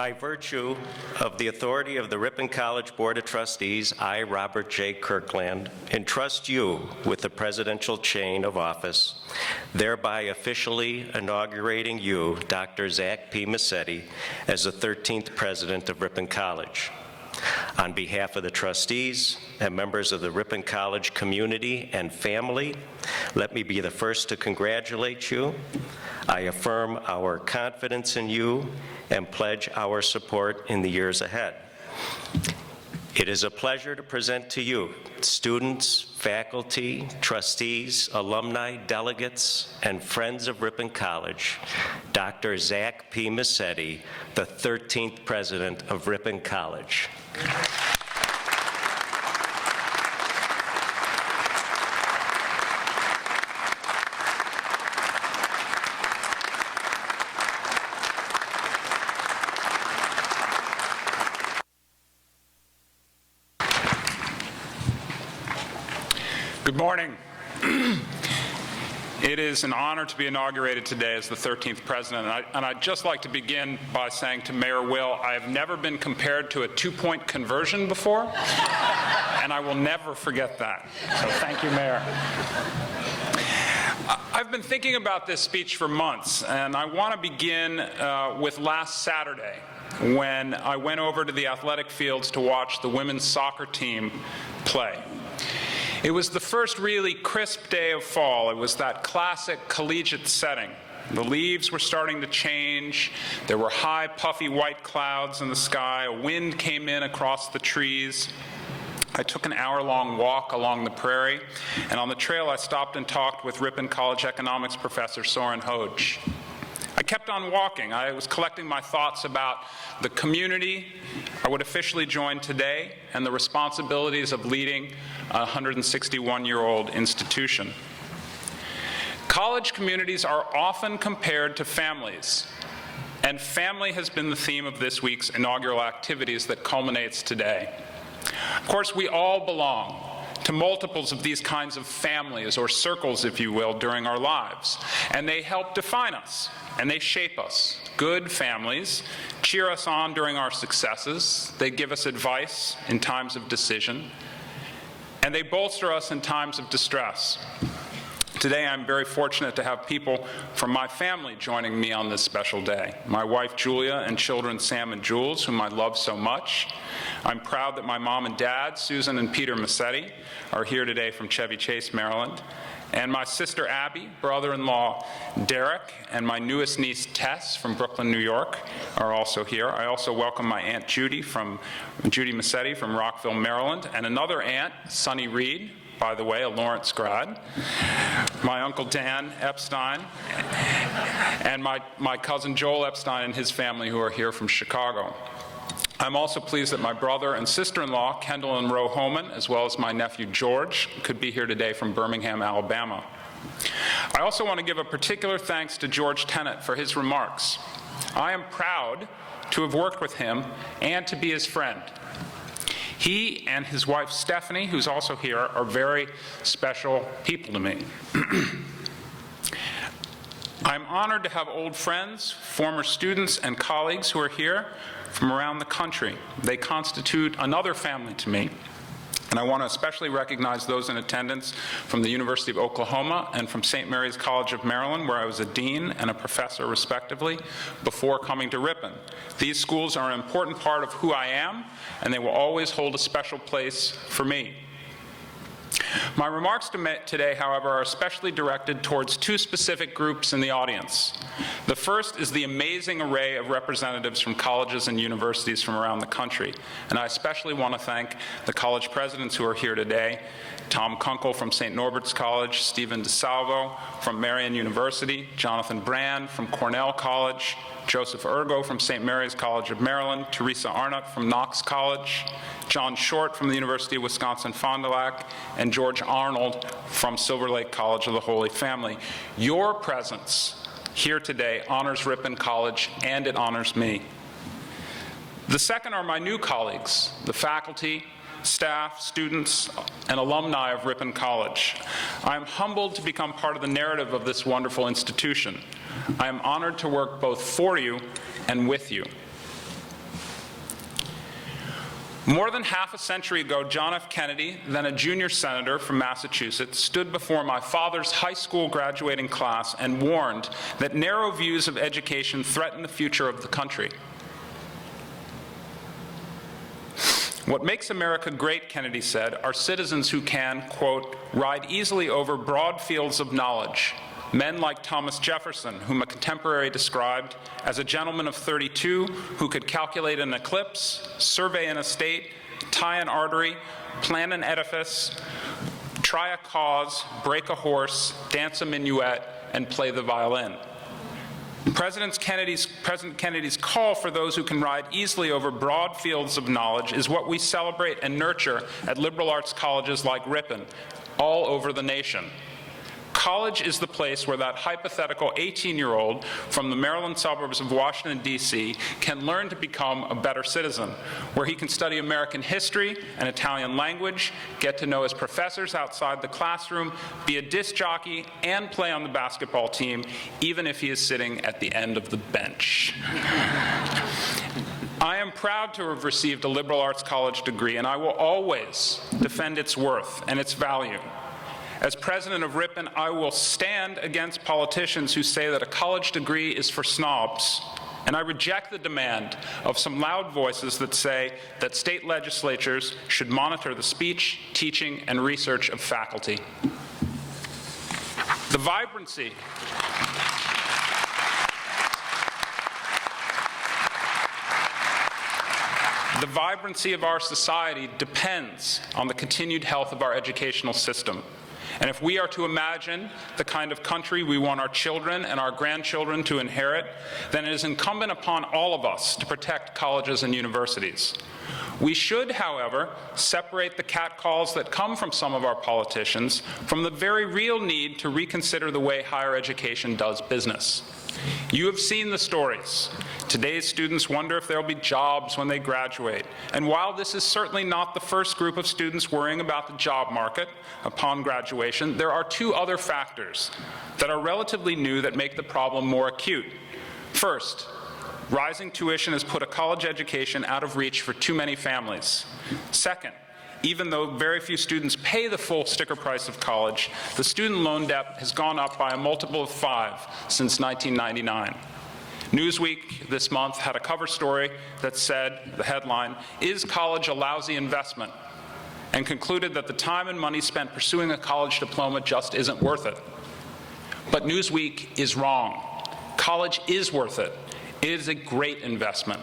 By virtue of the authority of the Ripon College Board of Trustees, I, Robert J. Kirkland, entrust you with the presidential chain of office, thereby officially inaugurating you, Dr. Zach P. Messitte, as the 13th president of Ripon College. On behalf of the trustees and members of the Ripon College community and family, let me be the first to congratulate you. I affirm our confidence in you and pledge our support in the years ahead. It is a pleasure to present to you, students, faculty, trustees, alumni, delegates, and friends of Ripon College, Dr. Zach P. Messitte, the 13th president of Ripon College. Good morning. It is an honor to be inaugurated today as the 13th president, and I'd just like to begin by saying to Mayor Will, I have never been compared to a two-point conversion before, and I will never forget that. So thank you, Mayor. I've been thinking about this speech for months, and I want to begin with last Saturday, when I went over to the athletic fields to watch the women's soccer team play. It was the first really crisp day of fall. It was that classic collegiate setting. The leaves were starting to change. There were high, puffy white clouds in the sky. A wind came in across the trees. I took an hour-long walk along the prairie, and on the trail I stopped and talked with Ripon College economics professor Soren Hoge. I kept on walking. I was collecting my thoughts about the community I would officially join today and the responsibilities of leading a 161-year-old institution. College communities are often compared to families, and family has been the theme of this week's inaugural activities that culminates today. Of course, we all belong to multiples of these kinds of families, or circles, if you will, during our lives, and they help define us, and they shape us. Good families cheer us on during our successes, they give us advice in times of decision, and they bolster us in times of distress. Today, I'm very fortunate to have people from my family joining me on this special day. My wife, Julia, and children, Sam and Jules, whom I love so much. I'm proud that my mom and dad, Susan and Peter Messitte, are here today from Chevy Chase, Maryland. And my sister, Abby, brother-in-law, Derek, and my newest niece, Tess, from Brooklyn, New York, are also here. I also welcome my Aunt Judy Messitte from Rockville, Maryland, and another aunt, Sunny Reed, by the way, a Lawrence grad, my Uncle Dan Epstein, and my cousin Joel Epstein and his family, who are here from Chicago. I'm also pleased that my brother and sister-in-law, Kendall and Roe Homan, as well as my nephew George, could be here today from Birmingham, Alabama. I also want to give a particular thanks to George Tenet for his remarks. I am proud to have worked with him and to be his friend. He and his wife Stephanie, who's also here, are very special people to me. I'm honored to have old friends, former students, and colleagues who are here from around the country. They constitute another family to me. And I want to especially recognize those in attendance from the University of Oklahoma and from St. Mary's College of Maryland, where I was a dean and a professor, respectively, before coming to Ripon. These schools are an important part of who I am, and they will always hold a special place for me. My remarks today, however, are especially directed towards two specific groups in the audience. The first is the amazing array of representatives from colleges and universities from around the country, and I especially want to thank the college presidents who are here today, Tom Kunkel from St. Norbert's College, Stephen DeSalvo from Marian University, Jonathan Brand from Cornell College, Joseph Ergo from St. Mary's College of Maryland, Teresa Arnott from Knox College, John Short from the University of Wisconsin-Fond du Lac, and George Arnold from Silver Lake College of the Holy Family. Your presence here today honors Ripon College, and it honors me. The second are my new colleagues, the faculty, staff, students, and alumni of Ripon College. I am humbled to become part of the narrative of this wonderful institution. I am honored to work both for you and with you. More than half a century ago, John F. Kennedy, then a junior senator from Massachusetts, stood before my father's high school graduating class and warned that narrow views of education threaten the future of the country. What makes America great, Kennedy said, are citizens who can, quote, ride easily over broad fields of knowledge. Men like Thomas Jefferson, whom a contemporary described as a gentleman of 32 who could calculate an eclipse, survey an estate, tie an artery, plan an edifice, try a cause, break a horse, dance a minuet, and play the violin. President Kennedy's call for those who can ride easily over broad fields of knowledge is what we celebrate and nurture at liberal arts colleges like Ripon all over the nation. College is the place where that hypothetical 18-year-old from the Maryland suburbs of Washington, D.C. can learn to become a better citizen, where he can study American history and Italian language, get to know his professors outside the classroom, be a disc jockey, and play on the basketball team, even if he is sitting at the end of the bench. I am proud to have received a liberal arts college degree, and I will always defend its worth and its value. As president of Ripon, I will stand against politicians who say that a college degree is for snobs, and I reject the demand of some loud voices that say that state legislatures should monitor the speech, teaching, and research of faculty. The vibrancy of our society depends on the continued health of our educational system. And if we are to imagine the kind of country we want our children and our grandchildren to inherit, then it is incumbent upon all of us to protect colleges and universities. We should, however, separate the catcalls that come from some of our politicians from the very real need to reconsider the way higher education does business. You have seen the stories. Today's students wonder if there will be jobs when they graduate. And while this is certainly not the first group of students worrying about the job market upon graduation, there are two other factors that are relatively new that make the problem more acute. First, rising tuition has put a college education out of reach for too many families. Second, even though very few students pay the full sticker price of college, the student loan debt has gone up by a multiple of 5 since 1999. Newsweek this month had a cover story that said, the headline, "Is college a lousy investment?" and concluded that the time and money spent pursuing a college diploma just isn't worth it. But Newsweek is wrong. College is worth it. It is a great investment.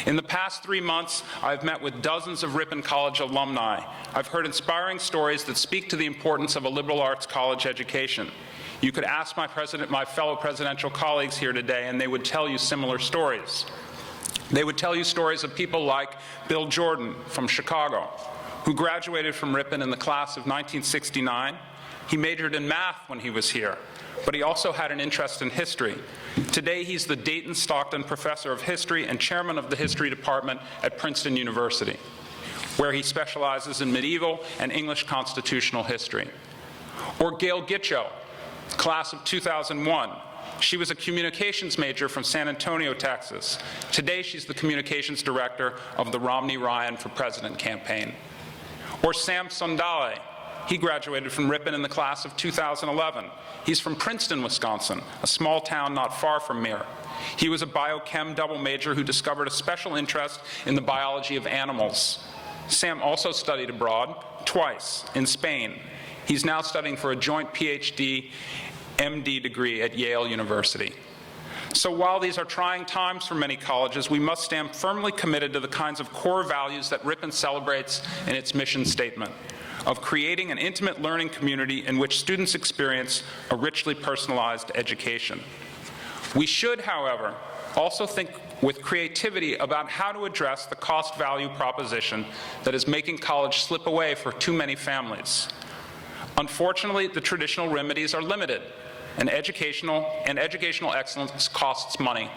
In the past 3 months, I've met with dozens of Ripon College alumni. I've heard inspiring stories that speak to the importance of a liberal arts college education. You could ask my fellow presidential colleagues here today, and they would tell you similar stories. They would tell you stories of people like Bill Jordan from Chicago, who graduated from Ripon in the class of 1969. He majored in math when he was here, but he also had an interest in history. Today, he's the Dayton-Stockton Professor of History and Chairman of the History Department at Princeton University, where he specializes in medieval and English constitutional history. Or Gail Gitcho, class of 2001. She was a communications major from San Antonio, Texas. Today, she's the communications director of the Romney-Ryan for President campaign. Or Sam Sondale. He graduated from Ripon in the class of 2011. He's from Princeton, Wisconsin, a small town not far from here. He was a biochem double major who discovered a special interest in the biology of animals. Sam also studied abroad, twice, in Spain. He's now studying for a joint PhD, MD degree at Yale University. So while these are trying times for many colleges, we must stand firmly committed to the kinds of core values that Ripon celebrates in its mission statement, of creating an intimate learning community in which students experience a richly personalized education. We should, however, also think with creativity about how to address the cost-value proposition that is making college slip away for too many families. Unfortunately, the traditional remedies are limited, and educational excellence costs money.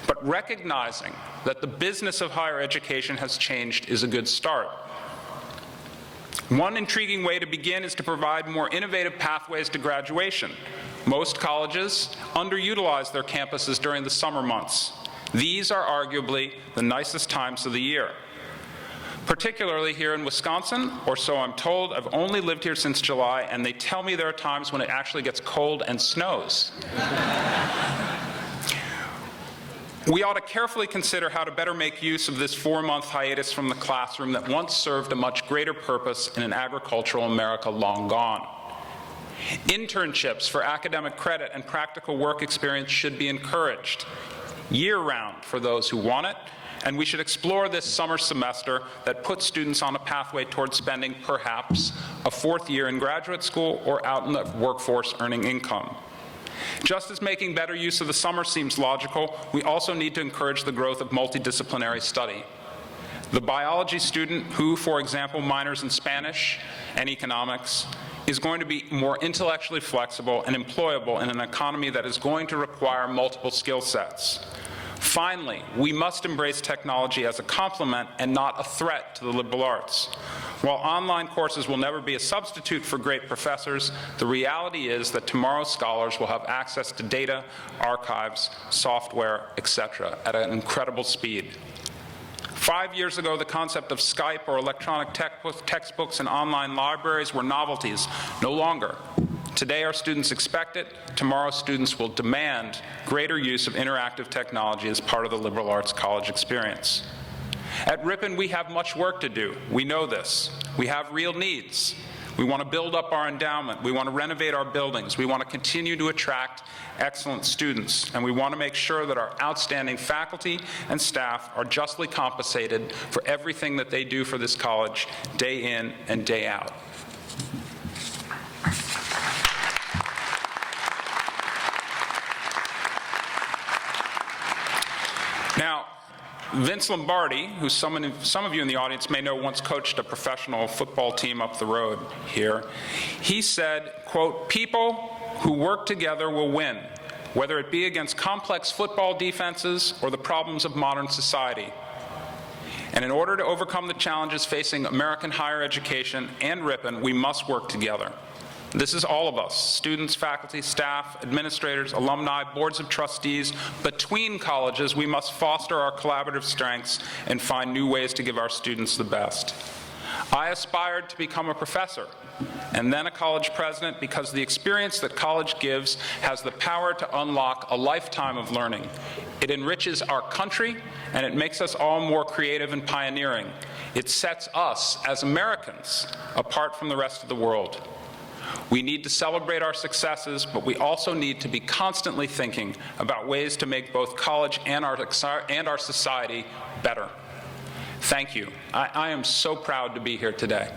But recognizing that the business of higher education has changed is a good start. One intriguing way to begin is to provide more innovative pathways to graduation. Most colleges underutilize their campuses during the summer months. These are arguably the nicest times of the year. particularly here in Wisconsin, or so I'm told. I've only lived here since July, and they tell me there are times when it actually gets cold and snows. We ought to carefully consider how to better make use of this 4-month hiatus from the classroom that once served a much greater purpose in an agricultural America long gone. Internships for academic credit and practical work experience should be encouraged year-round for those who want it, and we should explore this summer semester that puts students on a pathway towards spending perhaps a 4th year in graduate school or out in the workforce earning income. Just as making better use of the summer seems logical, we also need to encourage the growth of multidisciplinary study. The biology student who, for example, minors in Spanish and economics is going to be more intellectually flexible and employable in an economy that is going to require multiple skill sets. Finally, we must embrace technology as a complement and not a threat to the liberal arts. While online courses will never be a substitute for great professors, the reality is that tomorrow's scholars will have access to data, archives, software, etc., at an incredible speed. 5 years ago, the concept of Skype or electronic textbooks and online libraries were novelties, no longer. Today, our students expect it. Tomorrow, students will demand greater use of interactive technology as part of the liberal arts college experience. At Ripon, we have much work to do. We know this. We have real needs. We want to build up our endowment. We want to renovate our buildings. We want to continue to attract excellent students. And we want to make sure that our outstanding faculty and staff are justly compensated for everything that they do for this college day in and day out. Now, Vince Lombardi, who some of you in the audience may know once coached a professional football team up the road here, he said, quote, "People who work together will win, whether it be against complex football defenses or the problems of modern society. And in order to overcome the challenges facing American higher education and Ripon, we must work together." This is all of us, students, faculty, staff, administrators, alumni, boards of trustees. Between colleges, we must foster our collaborative strengths and find new ways to give our students the best. I aspired to become a professor and then a college president because the experience that college gives has the power to unlock a lifetime of learning. It enriches our country, and it makes us all more creative and pioneering. It sets us, as Americans, apart from the rest of the world. We need to celebrate our successes, but we also need to be constantly thinking about ways to make both college and our society better. Thank you. I am so proud to be here today.